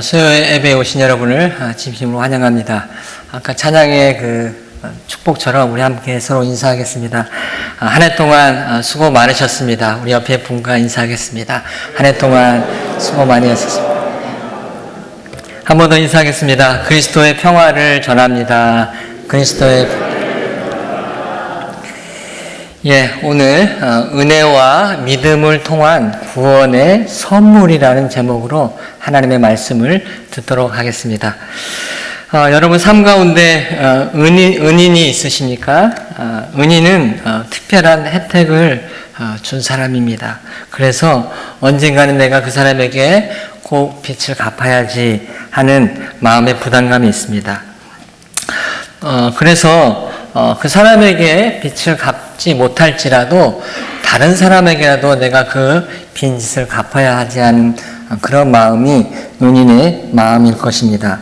수요 예배에 오신 여러분을 진심으로 환영합니다. 아까 찬양의 축복처럼 우리 함께 서로 인사하겠습니다. 한 해 동안 수고 많으셨습니다. 우리 옆에 분과 인사하겠습니다. 한 해 동안 수고 많이 하셨습니다. 한 번 더 인사하겠습니다. 그리스도의 평화를 전합니다. 그리스도의 오늘 은혜와 믿음을 통한 구원의 선물이라는 제목으로 하나님의 말씀을 듣도록 하겠습니다. 여러분 삶 가운데 은인이 있으십니까? 은인은 특별한 혜택을 준 사람입니다. 그래서 언젠가는 내가 그 사람에게 꼭 빚을 갚아야지 하는 마음의 부담감이 있습니다. 그래서 그 사람에게 빚을 갚지 못할지라도 다른 사람에게라도 내가 그 빚을 갚아야 하지 않은 그런 마음이 은인의 마음일 것입니다.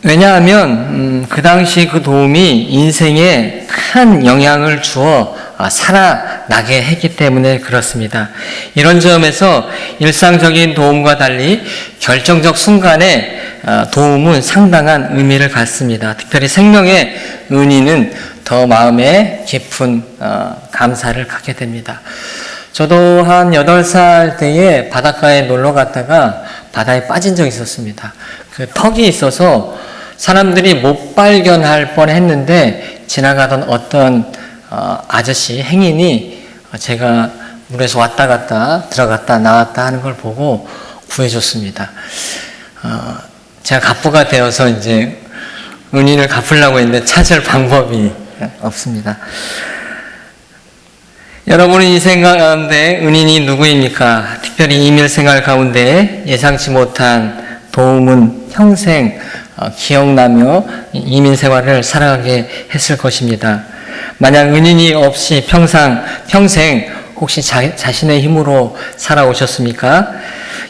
왜냐하면 그 당시 그 도움이 인생에 큰 영향을 주어 살아나게 했기 때문에 그렇습니다. 이런 점에서 일상적인 도움과 달리 결정적 순간에 도움은 상당한 의미를 갖습니다. 특별히 생명의 은인은 더 마음에 깊은 감사를 갖게 됩니다. 저도 한 8살 때에 바닷가에 놀러 갔다가 바다에 빠진 적이 있었습니다. 그 턱이 있어서 사람들이 못 발견할 뻔했는데 지나가던 어떤 아저씨 행인이 제가 물에서 왔다 갔다 들어갔다 나왔다 하는 걸 보고 구해줬습니다. 제가 갑부가 되어서 이제 은인을 갚으려고 했는데 찾을 방법이 없습니다. 여러분의 인생 가운데 은인이 누구입니까? 특별히 이밀생활 가운데 예상치 못한 도움은 평생 기억나며 이민생활을 살아가게 했을 것입니다. 만약 은인이 없이 평생 혹시 자신의 힘으로 살아오셨습니까?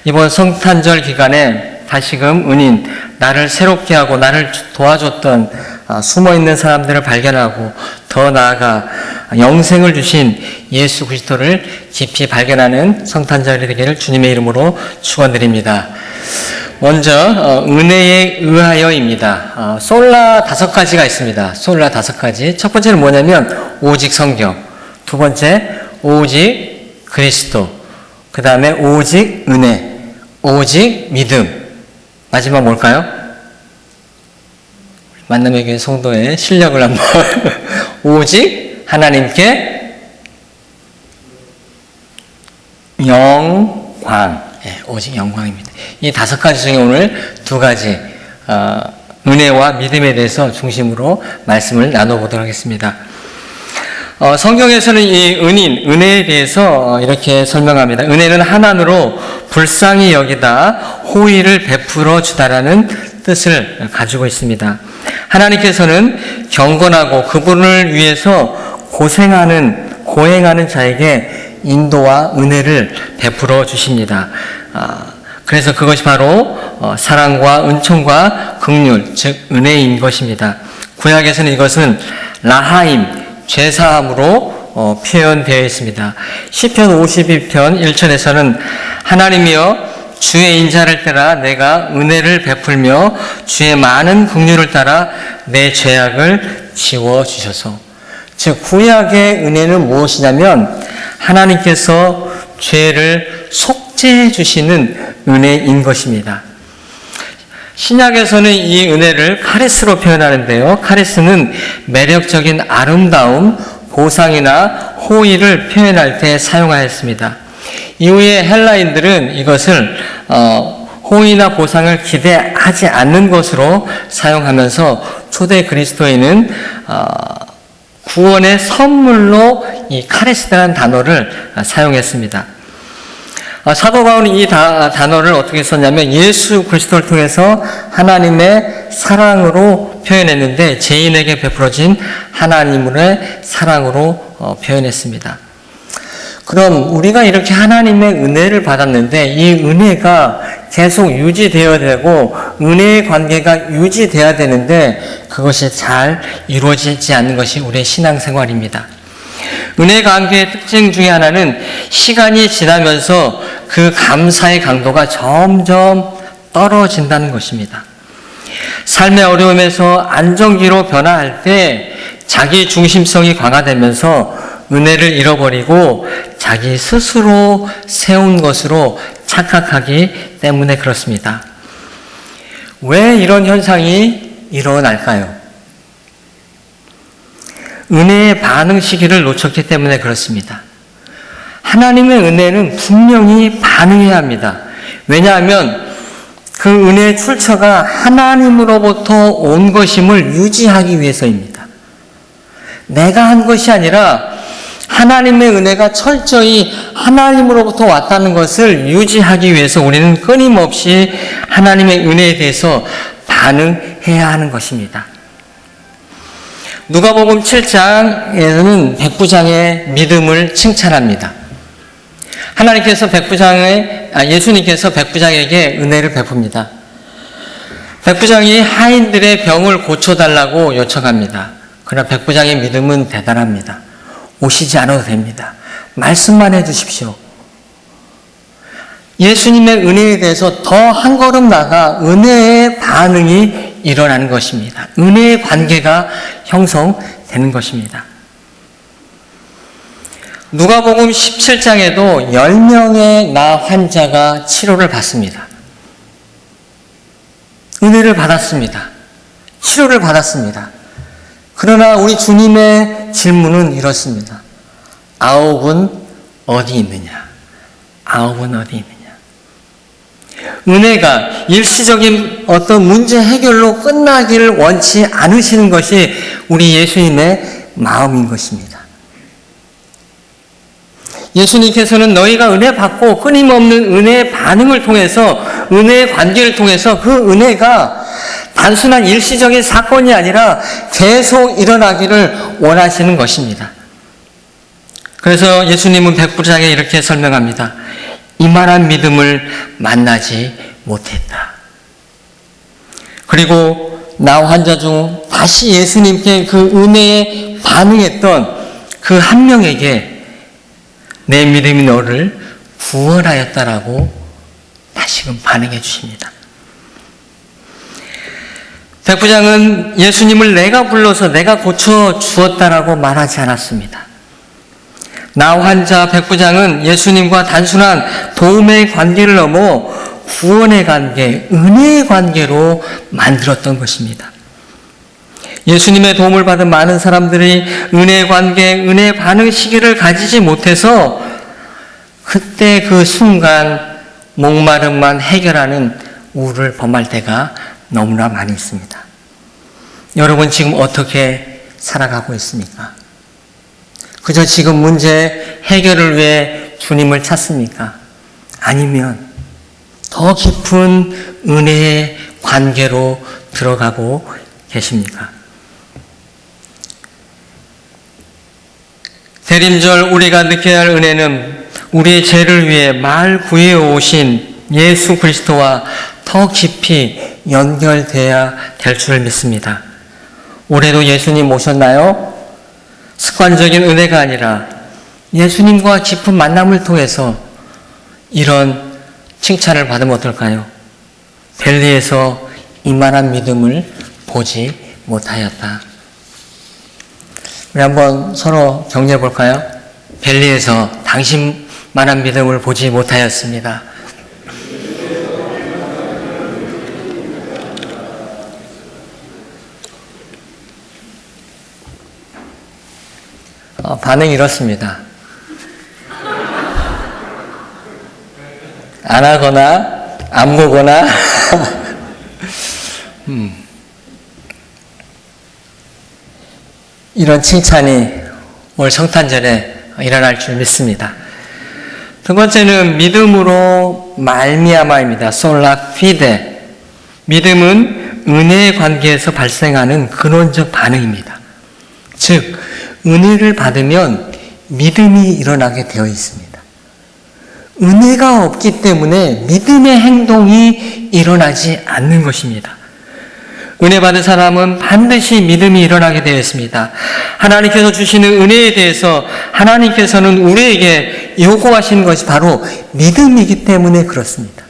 이번 성탄절 기간에 다시금 은인, 나를 새롭게 하고 나를 도와줬던 숨어있는 사람들을 발견하고 더 나아가 영생을 주신 예수 그리스도를 깊이 발견하는 성탄절이 되기를 주님의 이름으로 축원드립니다. 먼저 은혜에 의하여입니다. 솔라 5가지가 있습니다. 솔라 5가지. 첫 번째는 뭐냐면 오직 성경, 두 번째 오직 그리스도, 그 다음에 오직 은혜, 오직 믿음, 마지막 뭘까요? 만남의 교회 성도의 실력을 한번 오직 하나님께 영광, 오직 영광입니다. 이 5가지 중에 오늘 2가지 은혜와 믿음에 대해서 중심으로 말씀을 나눠보도록 하겠습니다. 성경에서는 이 은혜에 대해서 이렇게 설명합니다. 은혜는 하나님으로 불쌍히 여기다 호의를 베풀어 주다라는 뜻을 가지고 있습니다. 하나님께서는 경건하고 그분을 위해서 고행하는 자에게 인도와 은혜를 베풀어 주십니다. 그래서 그것이 바로 사랑과 은총과 긍휼, 즉 은혜인 것입니다. 구약에서는 이것은 라하임, 죄사함으로 표현되어 있습니다. 시편 52편 1절에서는 하나님이여 주의 인자를 따라 내가 은혜를 베풀며 주의 많은 긍휼을 따라 내 죄악을 지워주셔서, 즉 구약의 은혜는 무엇이냐면 하나님께서 죄를 속죄해 주시는 은혜인 것입니다. 신약에서는 이 은혜를 카리스로 표현하는데요. 카리스는 매력적인 아름다움, 보상이나 호의를 표현할 때 사용하였습니다. 이후에 헬라인들은 이것을 호의나 보상을 기대하지 않는 것으로 사용하면서 초대 그리스도인은 구원의 선물로 이 카리스라는 단어를 사용했습니다. 사도 바울이 이 단어를 어떻게 썼냐면 예수 그리스도를 통해서 하나님의 사랑으로 표현했는데 죄인에게 베풀어진 하나님의 사랑으로 표현했습니다. 그럼 우리가 이렇게 하나님의 은혜를 받았는데 이 은혜가 계속 유지되어야 되고 은혜의 관계가 유지되어야 되는데 그것이 잘 이루어지지 않는 것이 우리의 신앙생활입니다. 은혜 관계의 특징 중에 하나는 시간이 지나면서 그 감사의 강도가 점점 떨어진다는 것입니다. 삶의 어려움에서 안정기로 변화할 때 자기 중심성이 강화되면서 은혜를 잃어버리고 자기 스스로 세운 것으로 착각하기 때문에 그렇습니다. 왜 이런 현상이 일어날까요? 은혜의 반응 시기를 놓쳤기 때문에 그렇습니다. 하나님의 은혜는 분명히 반응해야 합니다. 왜냐하면 그 은혜의 출처가 하나님으로부터 온 것임을 유지하기 위해서입니다. 내가 한 것이 아니라 하나님의 은혜가 철저히 하나님으로부터 왔다는 것을 유지하기 위해서 우리는 끊임없이 하나님의 은혜에 대해서 반응해야 하는 것입니다. 누가복음 7장에서는 백부장의 믿음을 칭찬합니다. 예수님께서 백부장에게 은혜를 베풉니다. 백부장이 하인들의 병을 고쳐달라고 요청합니다. 그러나 백부장의 믿음은 대단합니다. 오시지 않아도 됩니다. 말씀만 해주십시오. 예수님의 은혜에 대해서 더 한 걸음 나아가 은혜의 반응이 일어나는 것입니다. 은혜의 관계가 형성되는 것입니다. 누가복음 17장에도 10명의 나 환자가 치료를 받습니다. 은혜를 받았습니다. 치료를 받았습니다. 그러나 우리 주님의 질문은 이렇습니다. 아홉은 어디 있느냐? 아홉은 어디 있느냐? 은혜가 일시적인 어떤 문제 해결로 끝나기를 원치 않으시는 것이 우리 예수님의 마음인 것입니다. 예수님께서는 너희가 은혜 받고 끊임없는 은혜의 반응을 통해서 은혜의 관계를 통해서 그 은혜가 단순한 일시적인 사건이 아니라 계속 일어나기를 원하시는 것입니다. 그래서 예수님은 백부장에 이렇게 설명합니다. 이만한 믿음을 만나지 못했다. 그리고 나 환자 중 다시 예수님께 그 은혜에 반응했던 그 한 명에게 내 믿음이 너를 구원하였다라고 다시금 반응해 주십니다. 백부장은 예수님을 내가 불러서 내가 고쳐 주었다라고 말하지 않았습니다. 나 환자 백부장은 예수님과 단순한 도움의 관계를 넘어 구원의 관계, 은혜의 관계로 만들었던 것입니다. 예수님의 도움을 받은 많은 사람들이 은혜의 관계, 은혜의 반응 시기를 가지지 못해서 그때 그 순간 목마름만 해결하는 우를 범할 때가 너무나 많이 있습니다. 여러분 지금 어떻게 살아가고 있습니까? 그저 지금 문제 해결을 위해 주님을 찾습니까? 아니면 더 깊은 은혜의 관계로 들어가고 계십니까? 대림절 우리가 느껴야 할 은혜는 우리의 죄를 위해 말 구해 오신 예수 그리스도와 더 깊이 연결돼야 될 줄 믿습니다. 올해도 예수님 오셨나요? 습관적인 은혜가 아니라 예수님과 깊은 만남을 통해서 이런 칭찬을 받으면 어떨까요? 벨리에서 이만한 믿음을 보지 못하였다. 우리 한번 서로 격려해 볼까요? 벨리에서 당신만한 믿음을 보지 못하였습니다. 반응이 이렇습니다. 안 하거나 안 보거나 이런 칭찬이 올 성탄절에 일어날 줄 믿습니다. 두 번째는 믿음으로 말미암아입니다. 솔라 피데. 믿음은 은혜의 관계에서 발생하는 근원적 반응입니다. 즉 은혜를 받으면 믿음이 일어나게 되어 있습니다. 은혜가 없기 때문에 믿음의 행동이 일어나지 않는 것입니다. 은혜 받은 사람은 반드시 믿음이 일어나게 되어 있습니다. 하나님께서 주시는 은혜에 대해서 하나님께서는 우리에게 요구하시는 것이 바로 믿음이기 때문에 그렇습니다.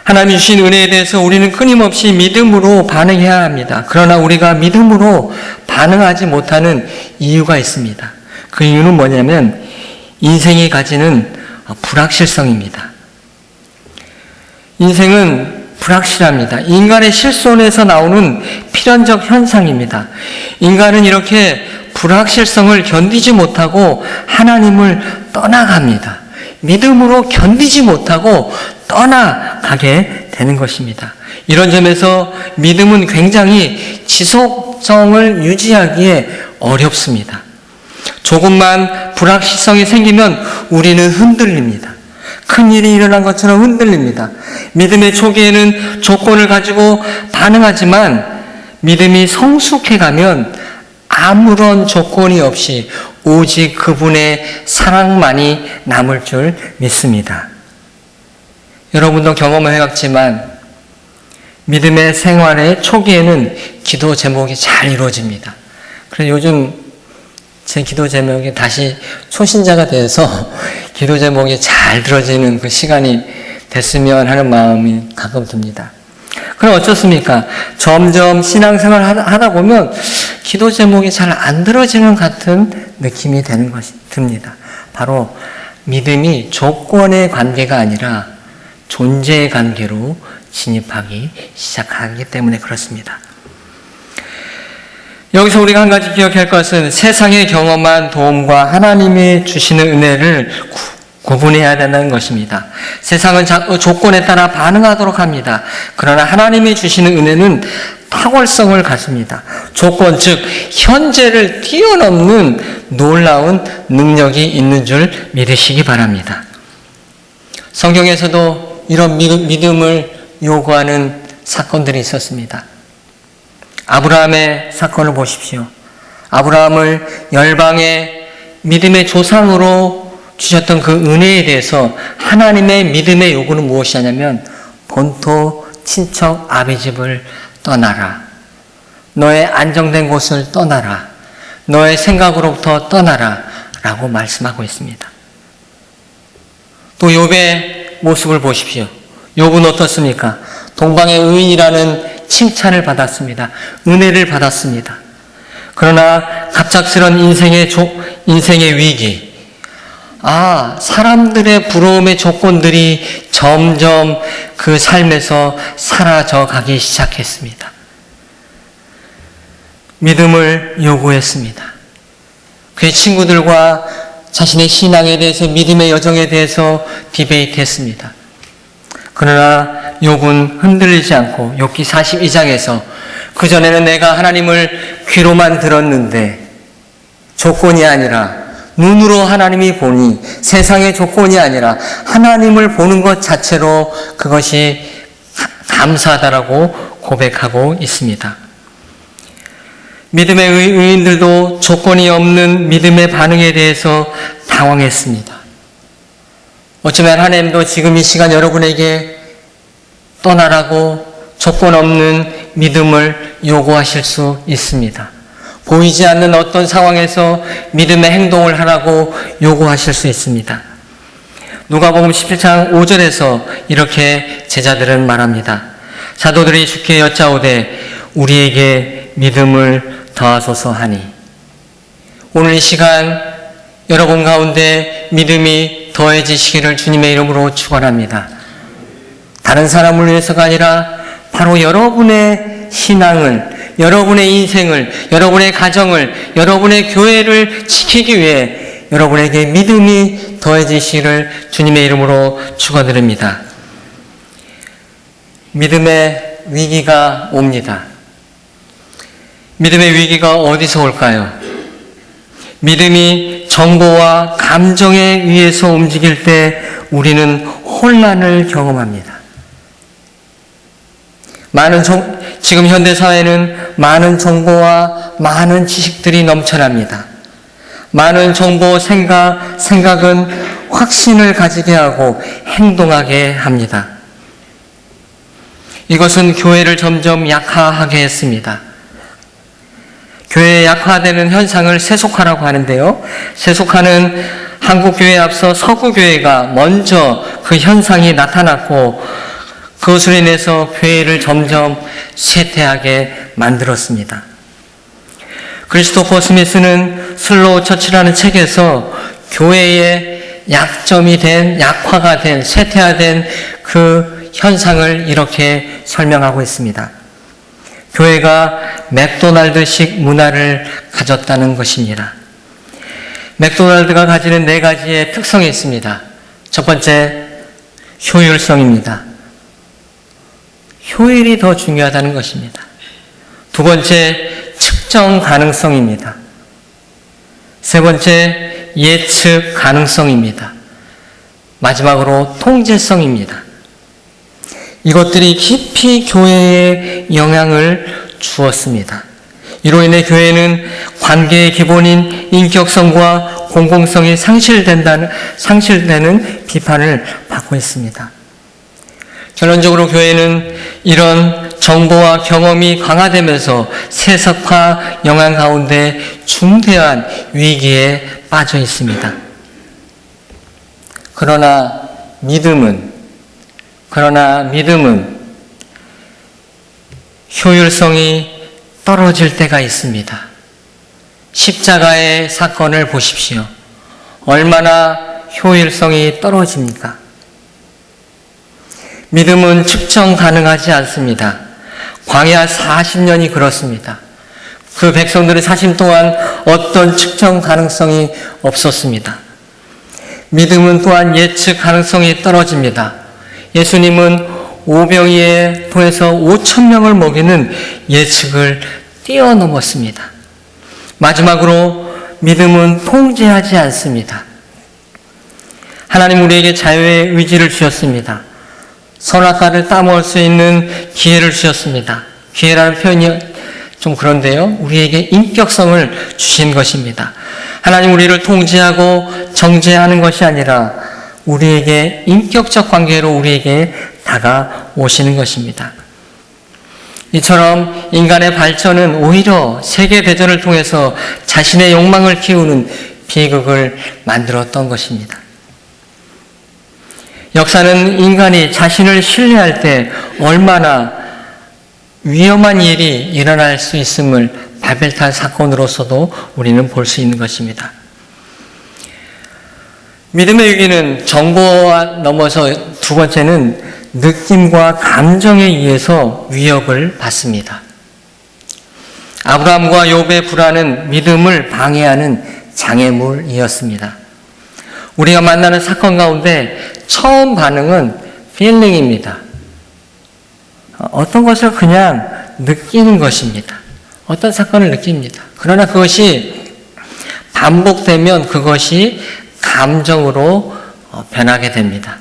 하나님이 주신 은혜에 대해서 우리는 끊임없이 믿음으로 반응해야 합니다. 그러나 우리가 믿음으로 반응하지 못하는 이유가 있습니다. 그 이유는 뭐냐면 인생이 가지는 불확실성입니다. 인생은 불확실합니다. 인간의 실손에서 나오는 필연적 현상입니다. 인간은 이렇게 불확실성을 견디지 못하고 하나님을 떠나갑니다. 믿음으로 견디지 못하고 떠나가게 되는 것입니다. 이런 점에서 믿음은 굉장히 지속성을 유지하기에 어렵습니다. 조금만 불확실성이 생기면 우리는 흔들립니다. 큰일이 일어난 것처럼 흔들립니다. 믿음의 초기에는 조건을 가지고 반응하지만 믿음이 성숙해가면 아무런 조건이 없이 오직 그분의 사랑만이 남을 줄 믿습니다. 여러분도 경험을 해봤지만 믿음의 생활의 초기에는 기도 제목이 잘 이루어집니다. 그래서 요즘 제 기도 제목이 다시 초신자가 돼서 기도 제목이 잘 들어지는 그 시간이 됐으면 하는 마음이 가끔 듭니다. 그럼 어떻습니까? 점점 신앙생활 하다 보면 기도 제목이 잘 안 들어지는 같은 느낌이 되는 것이 듭니다. 바로 믿음이 조건의 관계가 아니라 존재의 관계로 진입하기 시작하기 때문에 그렇습니다. 여기서 우리가 한 가지 기억할 것은 세상의 경험한 도움과 하나님이 주시는 은혜를 구분해야 된다는 것입니다. 세상은 조건에 따라 반응하도록 합니다. 그러나 하나님이 주시는 은혜는 탁월성을 갖습니다. 조건, 즉 현재를 뛰어넘는 놀라운 능력이 있는 줄 믿으시기 바랍니다. 성경에서도 이런 믿음을 요구하는 사건들이 있었습니다. 아브라함의 사건을 보십시오. 아브라함을 열방의 믿음의 조상으로 주셨던 그 은혜에 대해서 하나님의 믿음의 요구는 무엇이냐면 본토 친척 아비 집을 떠나라. 너의 안정된 곳을 떠나라. 너의 생각으로부터 떠나라. 라고 말씀하고 있습니다. 또 욥의 모습을 보십시오. 욥은 어떻습니까? 동방의 의인이라는 칭찬을 받았습니다. 은혜를 받았습니다. 그러나 갑작스런 인생의 위기, 사람들의 부러움의 조건들이 점점 그 삶에서 사라져 가기 시작했습니다. 믿음을 요구했습니다. 그의 친구들과 자신의 신앙에 대해서, 믿음의 여정에 대해서 디베이트했습니다. 그러나 욥은 흔들리지 않고 욥기 42장에서 그전에는 내가 하나님을 귀로만 들었는데 조건이 아니라 눈으로 하나님이 보니 세상의 조건이 아니라 하나님을 보는 것 자체로 그것이 감사하다라고 고백하고 있습니다. 믿음의 의인들도 조건이 없는 믿음의 반응에 대해서 당황했습니다. 어쩌면 하나님도 지금 이 시간 여러분에게 떠나라고 조건 없는 믿음을 요구하실 수 있습니다. 보이지 않는 어떤 상황에서 믿음의 행동을 하라고 요구하실 수 있습니다. 누가복음 17장 5절에서 이렇게 제자들은 말합니다. 사도들이 주께 여짜오되 우리에게 믿음을 더하소서 하니. 오늘 이 시간 여러분 가운데 믿음이 더해지시기를 주님의 이름으로 축원합니다. 다른 사람을 위해서가 아니라 바로 여러분의 신앙을, 여러분의 인생을, 여러분의 가정을, 여러분의 교회를 지키기 위해 여러분에게 믿음이 더해지시기를 주님의 이름으로 축원드립니다. 믿음의 위기가 옵니다. 믿음의 위기가 어디서 올까요? 믿음이 정보와 감정에 의해서 움직일 때 우리는 혼란을 경험합니다. 지금 현대사회는 많은 정보와 많은 지식들이 넘쳐납니다. 많은 정보, 생각은 확신을 가지게 하고 행동하게 합니다. 이것은 교회를 점점 약화하게 했습니다. 교회의 약화되는 현상을 세속화라고 하는데요. 세속화는 한국교회에 앞서 서구교회가 먼저 그 현상이 나타났고 그것으로 인해서 교회를 점점 쇠퇴하게 만들었습니다. 크리스토퍼 스미스는 슬로우 처치라는 책에서 교회의 약점이 된, 약화가 된, 쇠퇴화된 그 현상을 이렇게 설명하고 있습니다. 교회가 맥도날드식 문화를 가졌다는 것입니다. 맥도날드가 가지는 4가지의 특성이 있습니다. 첫 번째, 효율성입니다. 효율이 더 중요하다는 것입니다. 두 번째, 측정 가능성입니다. 세 번째, 예측 가능성입니다. 마지막으로 통제성입니다. 이것들이 깊이 교회에 영향을 주었습니다. 이로 인해 교회는 관계의 기본인 인격성과 공공성이 상실되는 비판을 받고 있습니다. 결론적으로 교회는 이런 정보와 경험이 강화되면서 세속화 영향 가운데 중대한 위기에 빠져 있습니다. 그러나 믿음은 효율성이 떨어질 때가 있습니다. 십자가의 사건을 보십시오. 얼마나 효율성이 떨어집니까? 믿음은 측정 가능하지 않습니다. 광야 40년이 그렇습니다. 그 백성들의 사심 동안 어떤 측정 가능성이 없었습니다. 믿음은 또한 예측 가능성이 떨어집니다. 예수님은 오병이에 통해서 5,000명을 먹이는 예측을 뛰어넘었습니다. 마지막으로 믿음은 통제하지 않습니다. 하나님 우리에게 자유의 의지를 주셨습니다. 선악과를 따먹을 수 있는 기회를 주셨습니다. 기회라는 표현이 좀 그런데요. 우리에게 인격성을 주신 것입니다. 하나님 우리를 통제하고 정죄하는 것이 아니라 우리에게 인격적 관계로 우리에게 다가오시는 것입니다. 이처럼 인간의 발전은 오히려 세계대전을 통해서 자신의 욕망을 키우는 비극을 만들었던 것입니다. 역사는 인간이 자신을 신뢰할 때 얼마나 위험한 일이 일어날 수 있음을 바벨탑 사건으로서도 우리는 볼 수 있는 것입니다. 믿음의 위기는 정보와 넘어서 두 번째는 느낌과 감정에 의해서 위협을 받습니다. 아브라함과 욥의 불안은 믿음을 방해하는 장애물이었습니다. 우리가 만나는 사건 가운데 처음 반응은 feeling입니다. 어떤 것을 그냥 느끼는 것입니다. 어떤 사건을 느낍니다. 그러나 그것이 반복되면 그것이 감정으로 변하게 됩니다.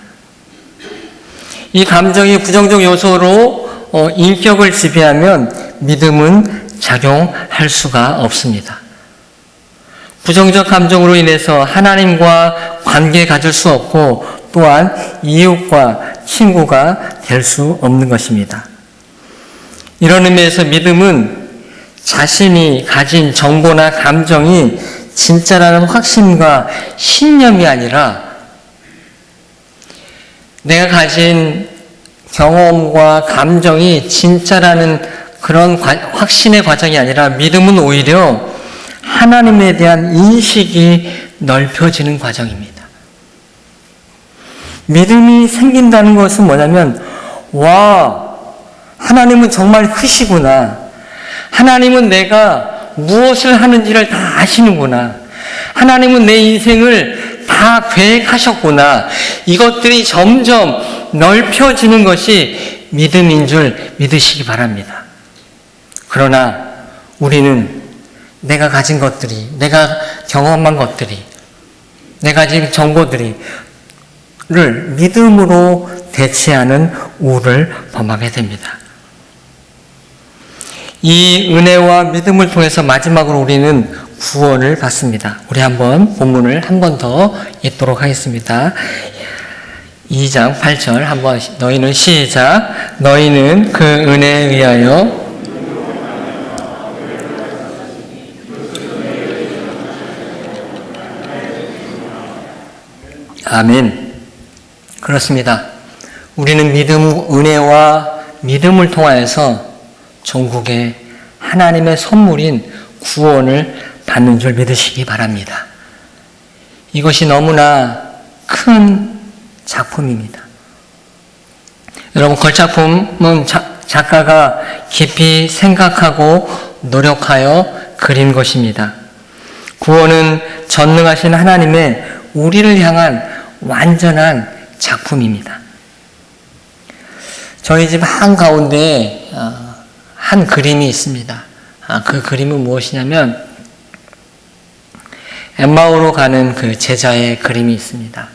이 감정이 부정적 요소로 인격을 지배하면 믿음은 작용할 수가 없습니다. 부정적 감정으로 인해서 하나님과 관계 가질 수 없고 또한 이웃과 친구가 될 수 없는 것입니다. 이런 의미에서 믿음은 자신이 가진 정보나 감정이 진짜라는 확신과 신념이 아니라 내가 가진 경험과 감정이 진짜라는 그런 확신의 과정이 아니라 믿음은 오히려 하나님에 대한 인식이 넓혀지는 과정입니다. 믿음이 생긴다는 것은 뭐냐면, 와, 하나님은 정말 크시구나. 하나님은 내가 무엇을 하는지를 다 아시는구나. 하나님은 내 인생을 다 계획하셨구나. 이것들이 점점 넓혀지는 것이 믿음인 줄 믿으시기 바랍니다. 그러나 우리는 내가 가진 것들이, 내가 경험한 것들이, 내가 가진 정보들이 를 믿음으로 대체하는 우를 범하게 됩니다. 이 은혜와 믿음을 통해서 마지막으로 우리는 구원을 받습니다. 우리 한번 본문을 한 번 더 읽도록 하겠습니다. 2장 8절 한번 너희는 시작. 너희는 그 은혜에 의하여 아멘. 그렇습니다. 우리는 은혜와 믿음을 통하여서 종국의 하나님의 선물인 구원을 받는 줄 믿으시기 바랍니다. 이것이 너무나 큰 작품입니다. 여러분, 걸작품은 작가가 깊이 생각하고 노력하여 그린 것입니다. 구원은 전능하신 하나님의 우리를 향한 완전한 작품입니다. 저희 집 한가운데에 한 그림이 있습니다. 그 그림은 무엇이냐면 엠마오로 가는 그 제자의 그림이 있습니다.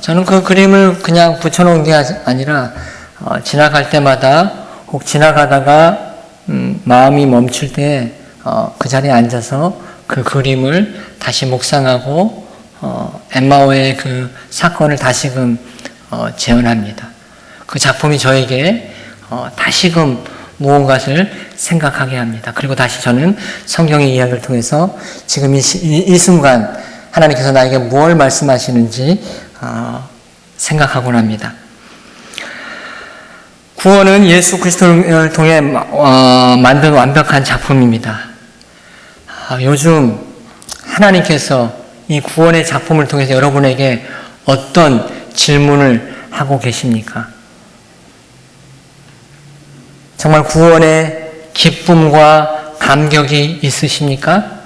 저는 그 그림을 그냥 붙여놓은 게 아니라 지나갈 때마다 혹 지나가다가 마음이 멈출 때 그 자리에 앉아서 그 그림을 다시 묵상하고 엠마오의 그 사건을 다시금 재현합니다. 그 작품이 저에게 다시금 무언가를 생각하게 합니다. 그리고 다시 저는 성경의 이야기를 통해서 지금 이 순간 하나님께서 나에게 뭘 말씀하시는지 생각하곤 합니다. 구원은 예수 그리스도를 통해 만든 완벽한 작품입니다. 요즘 하나님께서 이 구원의 작품을 통해서 여러분에게 어떤 질문을 하고 계십니까? 정말 구원의 기쁨과 감격이 있으십니까?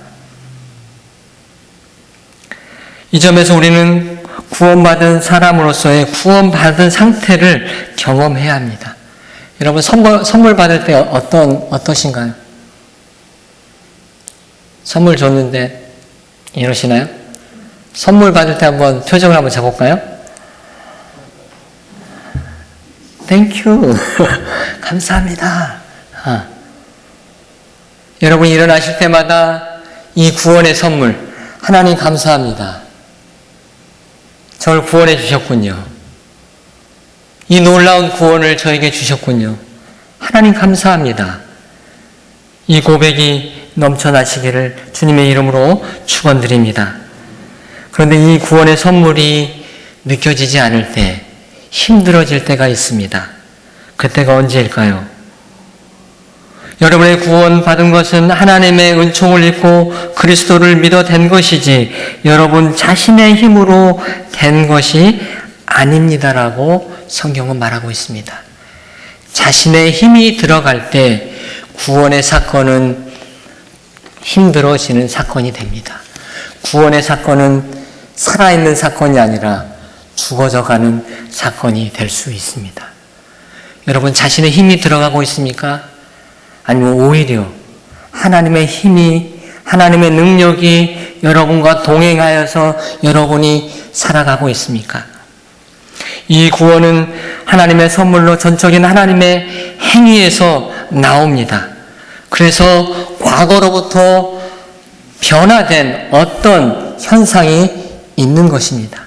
이 점에서 우리는 구원받은 사람으로서의 구원받은 상태를 경험해야 합니다. 여러분, 선물 받을 때 어떠신가요? 선물 줬는데 이러시나요? 선물 받을 때 한번 표정을 한번 잡아볼까요? 땡큐. 감사합니다. 여러분 일어나실 때마다 이 구원의 선물, 하나님 감사합니다. 저를 구원해 주셨군요. 이 놀라운 구원을 저에게 주셨군요. 하나님 감사합니다. 이 고백이 넘쳐나시기를 주님의 이름으로 축원드립니다. 그런데 이 구원의 선물이 느껴지지 않을 때, 힘들어질 때가 있습니다. 그때가 언제일까요? 여러분의 구원받은 것은 하나님의 은총을 입고 그리스도를 믿어 된 것이지 여러분 자신의 힘으로 된 것이 아닙니다라고 성경은 말하고 있습니다. 자신의 힘이 들어갈 때 구원의 사건은 힘들어지는 사건이 됩니다. 구원의 사건은 살아있는 사건이 아니라 죽어져가는 사건이 될 수 있습니다. 여러분 자신의 힘이 들어가고 있습니까? 아니면 오히려 하나님의 힘이, 하나님의 능력이 여러분과 동행하여서 여러분이 살아가고 있습니까? 이 구원은 하나님의 선물로 전적인 하나님의 행위에서 나옵니다. 그래서 과거로부터 변화된 어떤 현상이 있는 것입니다.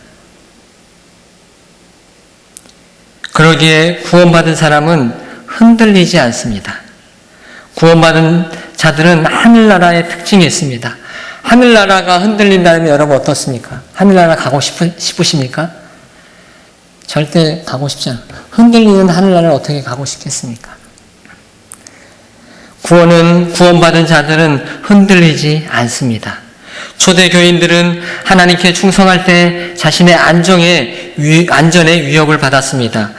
그러기에 구원받은 사람은 흔들리지 않습니다. 구원받은 자들은 하늘나라의 특징이 있습니다. 하늘나라가 흔들린다면 여러분 어떻습니까? 하늘나라 가고 싶으십니까? 절대 가고 싶지 않아요. 흔들리는 하늘나라를 어떻게 가고 싶겠습니까? 구원받은 자들은 흔들리지 않습니다. 초대 교인들은 하나님께 충성할 때 자신의 안전의 위협을 받았습니다.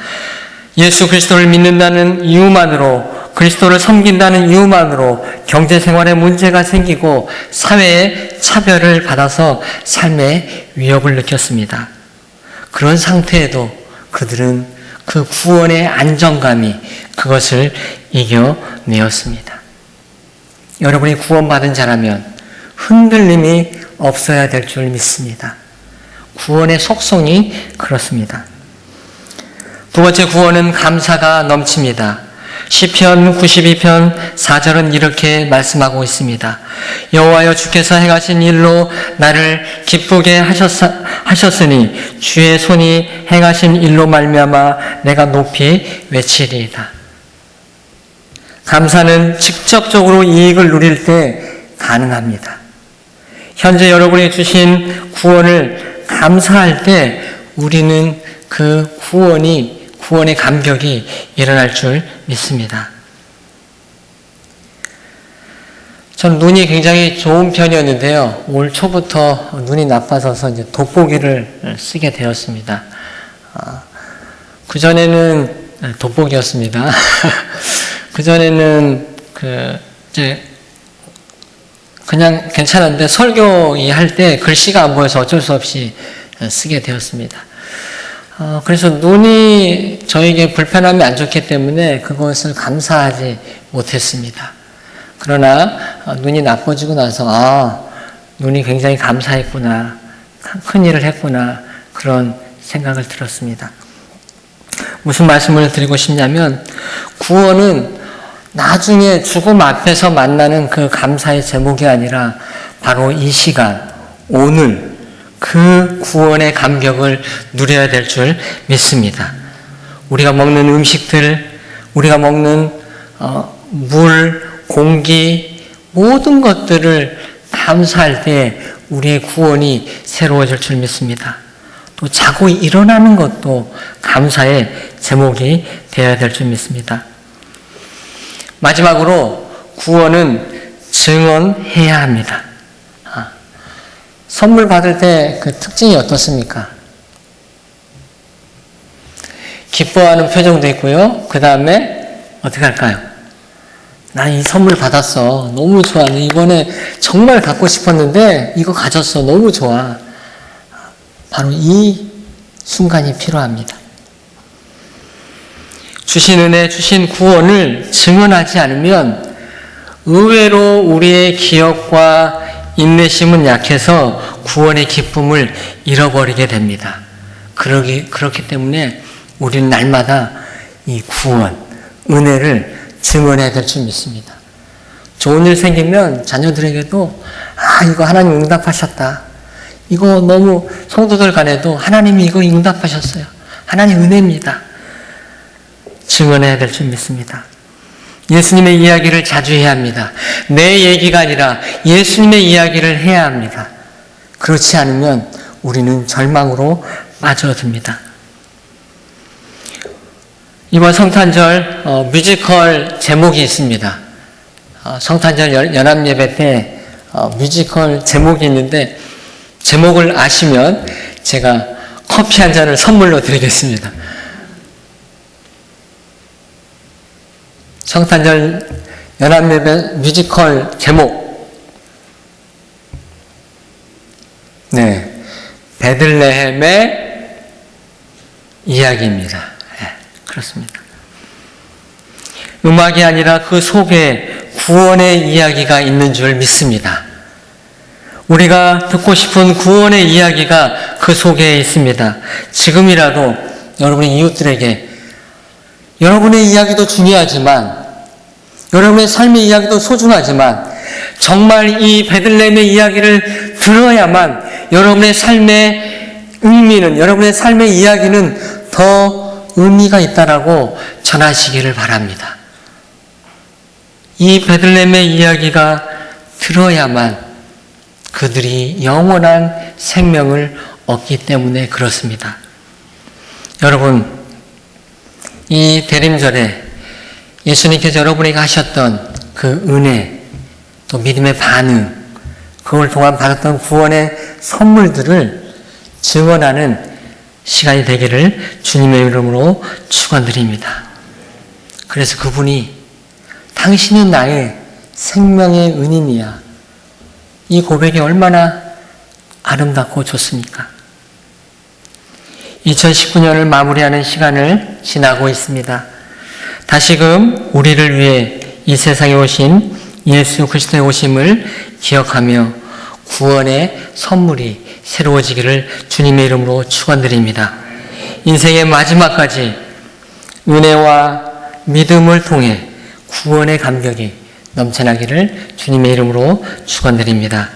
예수 그리스도를 믿는다는 이유만으로, 그리스도를 섬긴다는 이유만으로 경제 생활에 문제가 생기고 사회의 차별을 받아서 삶의 위협을 느꼈습니다. 그런 상태에도 그들은 그 구원의 안정감이 그것을 이겨내었습니다. 여러분이 구원받은 자라면 흔들림이 없어야 될 줄 믿습니다. 구원의 속성이 그렇습니다. 두 번째, 구원은 감사가 넘칩니다. 시편 92편 4절은 이렇게 말씀하고 있습니다. 여호와여 주께서 행하신 일로 나를 기쁘게 하셨으니 주의 손이 행하신 일로 말미암아 내가 높이 외치리이다. 감사는 직접적으로 이익을 누릴 때 가능합니다. 현재 여러분이 주신 구원을 감사할 때 우리는 그 구원의 감격이 일어날 줄 믿습니다. 전 눈이 굉장히 좋은 편이었는데요. 올 초부터 눈이 나빠져서 이제 돋보기를 쓰게 되었습니다. 그전에는 돋보기였습니다. 그전에는 그냥 괜찮은데 설교를 할 때 글씨가 안 보여서 어쩔 수 없이 쓰게 되었습니다. 그래서 눈이 저에게 불편함이 안 좋기 때문에 그것을 감사하지 못했습니다. 그러나 눈이 나빠지고 나서 눈이 굉장히 감사했구나, 큰 일을 했구나, 그런 생각을 들었습니다. 무슨 말씀을 드리고 싶냐면 구원은 나중에 죽음 앞에서 만나는 그 감사의 제목이 아니라 바로 이 시간, 오늘 그 구원의 감격을 누려야 될 줄 믿습니다. 우리가 먹는 음식들, 우리가 먹는 물, 공기, 모든 것들을 감사할 때 우리의 구원이 새로워질 줄 믿습니다. 또 자고 일어나는 것도 감사의 제목이 되어야 될 줄 믿습니다. 마지막으로 구원은 증언해야 합니다. 선물 받을 때 그 특징이 어떻습니까? 기뻐하는 표정도 있고요. 그 다음에 어떻게 할까요? 나 이 선물 받았어. 너무 좋아. 이번에 정말 갖고 싶었는데 이거 가졌어. 너무 좋아. 바로 이 순간이 필요합니다. 주신 은혜, 주신 구원을 증언하지 않으면 의외로 우리의 기억과 인내심은 약해서 구원의 기쁨을 잃어버리게 됩니다. 그렇기 때문에 우리는 날마다 이 구원, 은혜를 증언해야 될 줄 믿습니다. 좋은 일 생기면 자녀들에게도 이거 하나님 응답하셨다. 이거 너무 성도들 간에도 하나님이 이거 응답하셨어요. 하나님 은혜입니다. 증언해야 될 줄 믿습니다. 예수님의 이야기를 자주 해야 합니다. 내 얘기가 아니라 예수님의 이야기를 해야 합니다. 그렇지 않으면 우리는 절망으로 빠져듭니다. 이번 성탄절 뮤지컬 제목이 있습니다. 성탄절 연합예배 때 뮤지컬 제목이 있는데 제목을 아시면 제가 커피 한 잔을 선물로 드리겠습니다. 성탄절 연합예배 뮤지컬 제목, 베들레헴의 이야기입니다. 그렇습니다. 음악이 아니라 그 속에 구원의 이야기가 있는 줄 믿습니다. 우리가 듣고 싶은 구원의 이야기가 그 속에 있습니다. 지금이라도 여러분의 이웃들에게 여러분의 이야기도 중요하지만 여러분의 삶의 이야기도 소중하지만 정말 이 베들레헴의 이야기를 들어야만 여러분의 삶의 의미는, 여러분의 삶의 이야기는 더 의미가 있다라고 전하시기를 바랍니다. 이 베들레헴의 이야기가 들어야만 그들이 영원한 생명을 얻기 때문에 그렇습니다. 여러분, 이 대림절에 예수님께서 여러분에게 하셨던 그 은혜, 또 믿음의 반응, 그걸 동안 받았던 구원의 선물들을 증언하는 시간이 되기를 주님의 이름으로 축원드립니다. 그래서 그분이 당신은 나의 생명의 은인이야. 이 고백이 얼마나 아름답고 좋습니까? 2019년을 마무리하는 시간을 지나고 있습니다. 다시금 우리를 위해 이 세상에 오신 예수 그리스도의 오심을 기억하며 구원의 선물이 새로워지기를 주님의 이름으로 축원드립니다. 인생의 마지막까지 은혜와 믿음을 통해 구원의 감격이 넘쳐나기를 주님의 이름으로 축원드립니다.